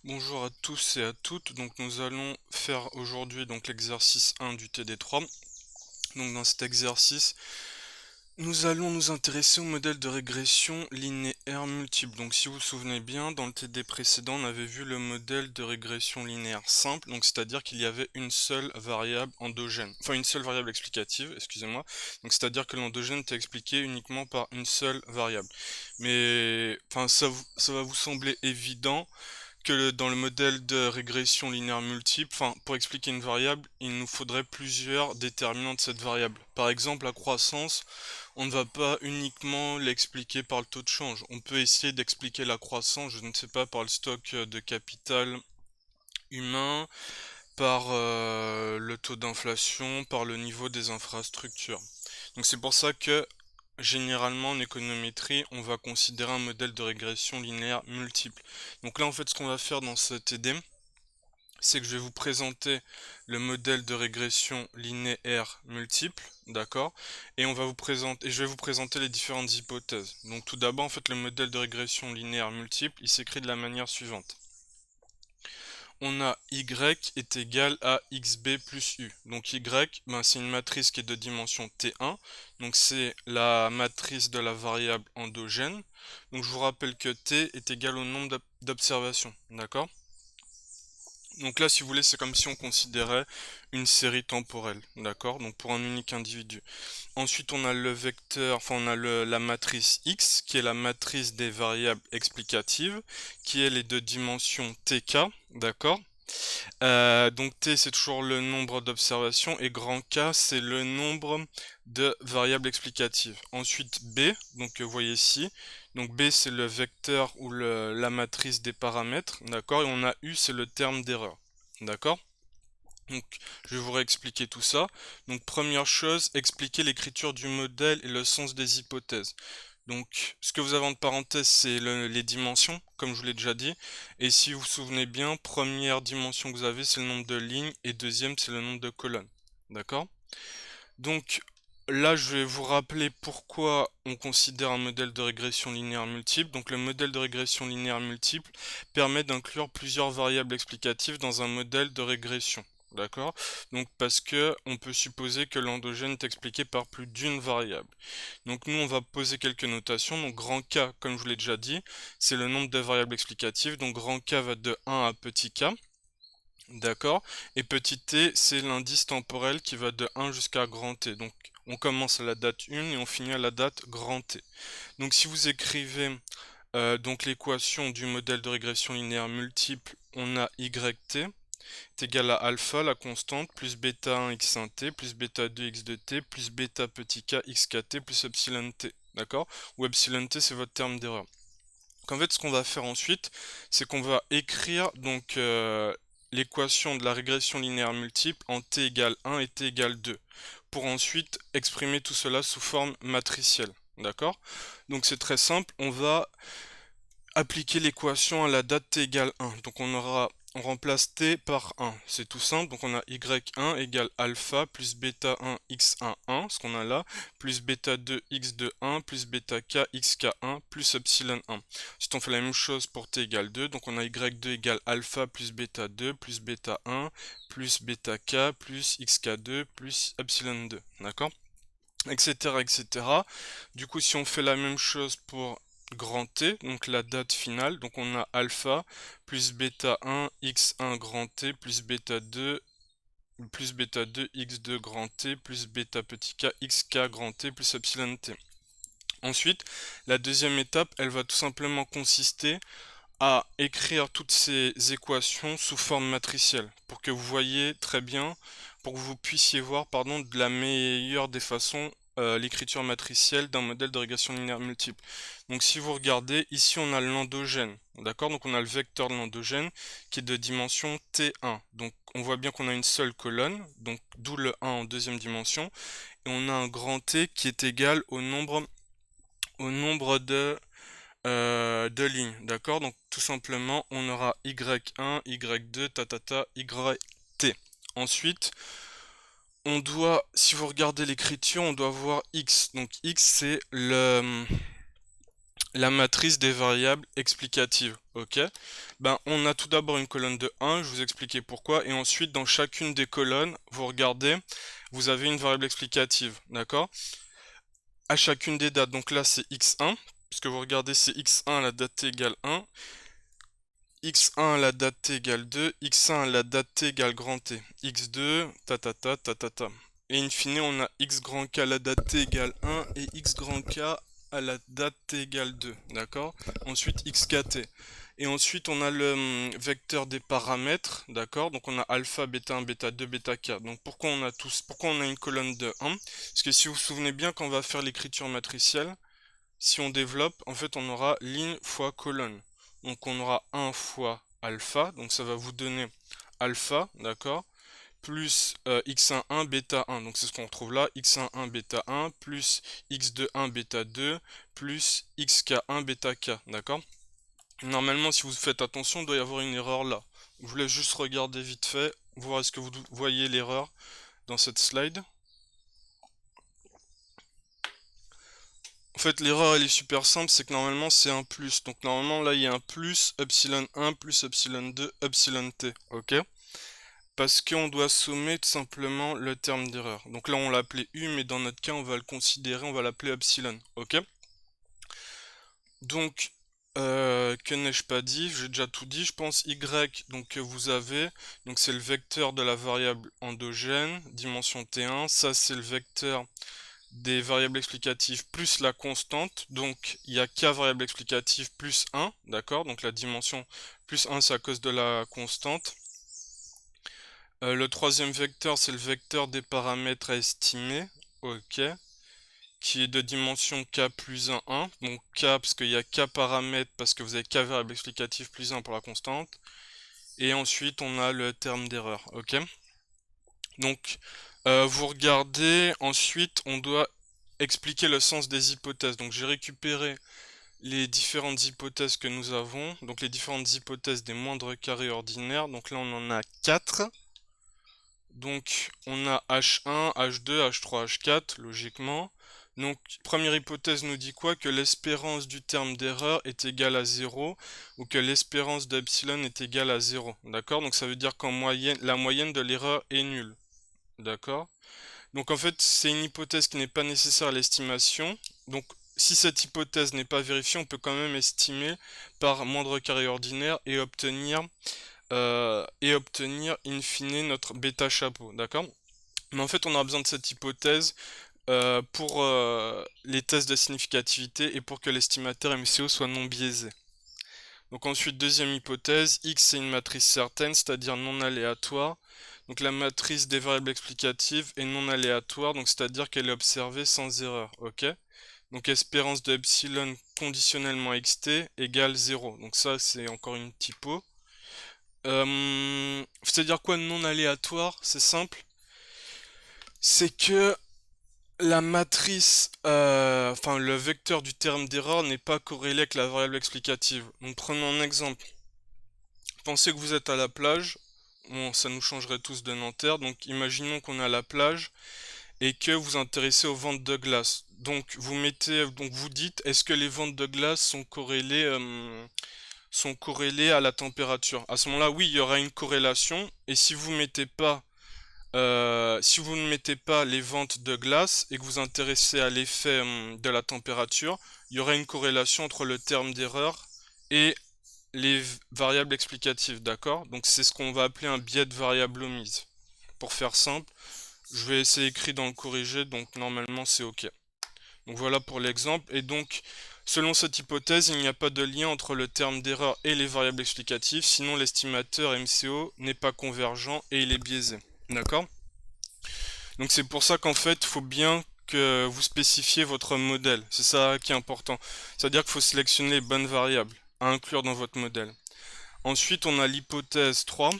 Bonjour à tous et à toutes. Donc nous allons faire aujourd'hui donc l'exercice 1 du TD3. Donc dans cet exercice, nous allons nous intéresser au modèle de régression linéaire multiple. Donc si vous vous souvenez bien, dans le TD précédent, on avait vu le modèle de régression linéaire simple, donc c'est-à-dire qu'il y avait une seule variable endogène, enfin une seule variable explicative, excusez-moi. Donc c'est-à-dire que l'endogène était expliqué uniquement par une seule variable. Mais enfin ça va vous sembler évident que dans le modèle de régression linéaire multiple, enfin, pour expliquer une variable, il nous faudrait plusieurs déterminants de cette variable. Par exemple, la croissance, on ne va pas uniquement l'expliquer par le taux de change. On peut essayer d'expliquer la croissance, je ne sais pas, par le stock de capital humain, par le taux d'inflation, par le niveau des infrastructures. Donc c'est pour ça que généralement, en économétrie, on va considérer un modèle de régression linéaire multiple. Donc là, en fait, ce qu'on va faire dans ce TD, c'est que je vais vous présenter le modèle de régression linéaire multiple, d'accord? Et je vais vous présenter les différentes hypothèses. Donc tout d'abord, en fait, le modèle de régression linéaire multiple, il s'écrit de la manière suivante. On a y est égal à xb plus u. Donc y, ben, c'est une matrice qui est de dimension t1. Donc c'est la matrice de la variable endogène. Donc je vous rappelle que t est égal au nombre d'observations. D'accord? Donc là, si vous voulez, c'est comme si on considérait une série temporelle. D'accord? Donc pour un unique individu. Ensuite, on a le vecteur, enfin on a la matrice X, qui est la matrice des variables explicatives, qui elle est de dimension tk. D'accord? Donc T c'est toujours le nombre d'observations et grand K c'est le nombre de variables explicatives. Ensuite B, donc vous voyez ici, donc B c'est le vecteur ou la matrice des paramètres, d'accord, et on a U c'est le terme d'erreur, d'accord. Donc je vais vous réexpliquer tout ça. Donc première chose, expliquer l'écriture du modèle et le sens des hypothèses. Donc, ce que vous avez en parenthèse, c'est les dimensions, comme je vous l'ai déjà dit. Et si vous vous souvenez bien, première dimension que vous avez, c'est le nombre de lignes, et deuxième, c'est le nombre de colonnes. D'accord? Donc, là, je vais vous rappeler pourquoi on considère un modèle de régression linéaire multiple. Donc, le modèle de régression linéaire multiple permet d'inclure plusieurs variables explicatives dans un modèle de régression. D'accord? Donc parce que on peut supposer que l'endogène est expliqué par plus d'une variable. Donc nous on va poser quelques notations. Donc grand K, comme je vous l'ai déjà dit, c'est le nombre de variables explicatives. Donc grand K va de 1 à petit k. D'accord? Et petit t, c'est l'indice temporel qui va de 1 jusqu'à grand T. Donc on commence à la date 1 et on finit à la date grand T. Donc si vous écrivez donc l'équation du modèle de régression linéaire multiple, on a yt est égal à alpha, la constante, plus bêta 1 x1 t, plus bêta 2 x2 t, plus bêta petit k xkt, plus epsilon t. D'accord? Où epsilon t, c'est votre terme d'erreur. Donc en fait, ce qu'on va faire ensuite, c'est qu'on va écrire donc l'équation de la régression linéaire multiple en t égale 1 et t égale 2, pour ensuite exprimer tout cela sous forme matricielle. D'accord? Donc c'est très simple, on va appliquer l'équation à la date t égale 1. Donc on remplace t par 1. C'est tout simple. Donc on a y1 égale alpha plus bêta 1 x1 1, ce qu'on a là, plus bêta 2 x2 1, plus bêta k xk1, plus epsilon 1. Ensuite on fait la même chose pour t égale 2. Donc on a y2 égale alpha plus bêta 2, plus bêta 1, plus bêta k, plus xk2, plus epsilon 2. D'accord? Etc, etc. Du coup, si on fait la même chose pour grand T, donc la date finale, donc on a alpha plus bêta 1 x1 grand T plus bêta 2 x2 grand T plus bêta petit k xk grand T plus epsilon T. Ensuite, la deuxième étape, elle va tout simplement consister à écrire toutes ces équations sous forme matricielle pour que vous voyez très bien, pour que vous puissiez voir, pardon, de la meilleure des façons l'écriture matricielle d'un modèle de régression linéaire multiple. Donc si vous regardez, ici on a l'endogène, d'accord? Donc on a le vecteur de l'endogène qui est de dimension T1. Donc on voit bien qu'on a une seule colonne, donc d'où le 1 en deuxième dimension, et on a un grand T qui est égal au nombre de lignes, d'accord? Donc tout simplement, on aura y1, y2, yt. Ensuite, on doit, si vous regardez l'écriture, on doit voir x. Donc x, c'est la matrice des variables explicatives, ok? Ben, on a tout d'abord une colonne de 1, je vous expliquer pourquoi, et ensuite dans chacune des colonnes, vous regardez, vous avez une variable explicative, d'accord? À chacune des dates, donc là c'est x1, puisque vous regardez c'est x1 la date t égale 1, x1 la date t égale 2, x1 la date t égale grand T, x2, ta. Et in fine, on a x grand K à la date t égale 1 et x grand K à la date t égale 2, d'accord? Ensuite, xkt. Et ensuite, on a le vecteur des paramètres, d'accord? Donc, on a alpha, bêta 1, bêta 2, bêta k. Donc, pourquoi on a une colonne de 1? Parce que si vous vous souvenez bien, quand on va faire l'écriture matricielle, si on développe, en fait, on aura ligne fois colonne. Donc, on aura 1 fois alpha, donc ça va vous donner alpha, d'accord? Plus x1 1 bêta 1, donc c'est ce qu'on retrouve là, x1 1 bêta 1 plus x2 1 bêta 2 plus xk1 bêta k, d'accord? Normalement, si vous faites attention, il doit y avoir une erreur là. Je vous laisse juste regarder vite fait, voir est-ce que vous voyez l'erreur dans cette slide. En fait, l'erreur elle est super simple, c'est que normalement c'est un plus. Donc normalement là il y a un plus epsilon 1 plus epsilon 2 epsilon t, ok? Parce qu'on doit sommer tout simplement le terme d'erreur. Donc là on l'a appelé U, mais dans notre cas on va le considérer, on va l'appeler epsilon, ok? Donc, que n'ai-je pas dit? J'ai déjà tout dit, je pense. Y, donc que vous avez, donc c'est le vecteur de la variable endogène, dimension T1. Ça c'est le vecteur des variables explicatives plus la constante. Donc il y a k variables explicatives plus 1, d'accord? Donc la dimension plus 1 c'est à cause de la constante. Le troisième vecteur, c'est le vecteur des paramètres à estimer, ok, qui est de dimension k plus 1, 1. Donc k, parce qu'il y a k paramètres, parce que vous avez k variable explicative plus 1 pour la constante. Et ensuite, on a le terme d'erreur, ok. Donc, vous regardez, ensuite, on doit expliquer le sens des hypothèses. Donc, j'ai récupéré les différentes hypothèses que nous avons. Donc, les différentes hypothèses des moindres carrés ordinaires. Donc là, on en a 4. Donc on a H1, H2, H3, H4, logiquement. Donc première hypothèse nous dit quoi? Que l'espérance du terme d'erreur est égale à 0 ou que l'espérance d'epsilon est égale à 0. D'accord? Donc ça veut dire qu'en moyenne, la moyenne de l'erreur est nulle. D'accord? Donc en fait, c'est une hypothèse qui n'est pas nécessaire à l'estimation. Donc si cette hypothèse n'est pas vérifiée, on peut quand même estimer par moindre carré ordinaire et obtenir in fine notre bêta chapeau, d'accord? Mais en fait on a besoin de cette hypothèse pour les tests de significativité et pour que l'estimateur MCO soit non biaisé. Donc ensuite deuxième hypothèse, X c'est une matrice certaine, c'est-à-dire non aléatoire. Donc la matrice des variables explicatives est non aléatoire, donc c'est-à-dire qu'elle est observée sans erreur, ok? Donc espérance de epsilon conditionnellement xt égale 0. Donc ça c'est encore une typo. C'est-à-dire quoi non aléatoire? C'est simple. C'est que la matrice, enfin le vecteur du terme d'erreur n'est pas corrélé avec la variable explicative. Donc prenons un exemple. Pensez que vous êtes à la plage. Bon, ça nous changerait tous de Nanterre. Donc imaginons qu'on est à la plage et que vous intéressez aux ventes de glace. Donc vous dites, est-ce que les ventes de glace sont corrélées à la température? À ce moment-là, oui, il y aura une corrélation. Et si vous ne mettez pas les ventes de glace et que vous intéressez à l'effet de la température, il y aura une corrélation entre le terme d'erreur et les variables explicatives, d'accord? Donc c'est ce qu'on va appeler un biais de variable omise. Pour faire simple, je vais essayer écrit dans le corrigé, donc normalement c'est ok. Donc voilà pour l'exemple, et donc selon cette hypothèse, il n'y a pas de lien entre le terme d'erreur et les variables explicatives, sinon l'estimateur MCO n'est pas convergent et il est biaisé. D'accord? Donc c'est pour ça qu'en fait, il faut bien que vous spécifiez votre modèle. C'est ça qui est important. C'est-à-dire qu'il faut sélectionner les bonnes variables à inclure dans votre modèle. Ensuite, on a l'hypothèse 3.